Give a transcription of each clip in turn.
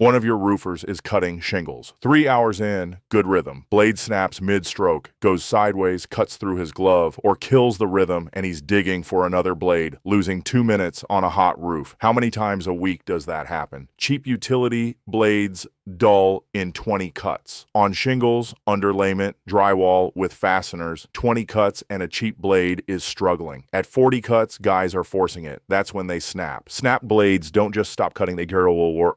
One of your roofers is cutting shingles. 3 hours in, good rhythm. Blade snaps mid-stroke, goes sideways, cuts through his glove, or kills the rhythm and he's digging for another blade, losing 2 minutes on a hot roof. How many times a week does that happen? Cheap utility blades dull in 20 cuts. On shingles, underlayment, drywall with fasteners, 20 cuts and a cheap blade is struggling. At 40 cuts, guys are forcing it. That's when they snap. Snap blades don't just stop cutting, they go or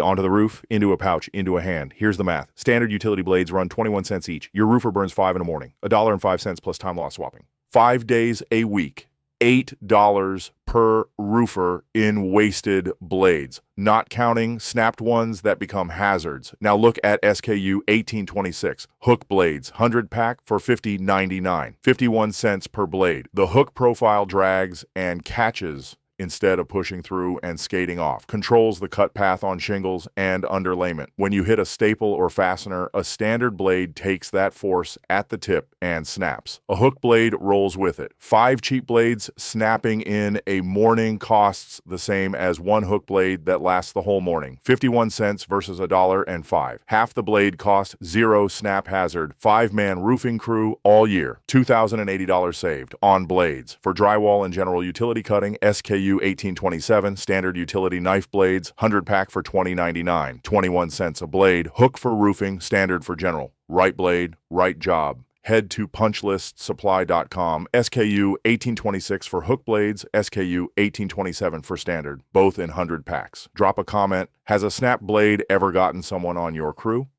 onto the roof, into a pouch, into a hand. Here's the math. Standard utility blades run 21 cents each. Your roofer burns 5 in the morning. $1.05 plus time loss swapping. 5 days a week. $8 per roofer in wasted blades, not counting snapped ones that become hazards. Now look at SKU 1826. Hook blades, 100 pack for $50.99. 51 cents per blade. The hook profile drags and catches instead of pushing through and skating off. Controls the cut path on shingles and underlayment. When you hit a staple or fastener, a standard blade takes that force at the tip and snaps. A hook blade rolls with it. 5 cheap blades snapping in a morning costs the same as 1 hook blade that lasts the whole morning. 51 cents versus $1.05. Half the blade cost, 0 snap hazard. 5-man roofing crew all year. $2,080 saved on blades. For drywall and general utility cutting, SKU 1827, standard utility knife blades, 100 pack for $20.99, 21 cents a blade. Hook for roofing, standard for general. Right blade, right job. Head to punchlistsupply.com. SKU 1826 for hook blades, SKU 1827 for standard, both in 100 packs. Drop a comment. Has a snap blade ever gotten someone on your crew?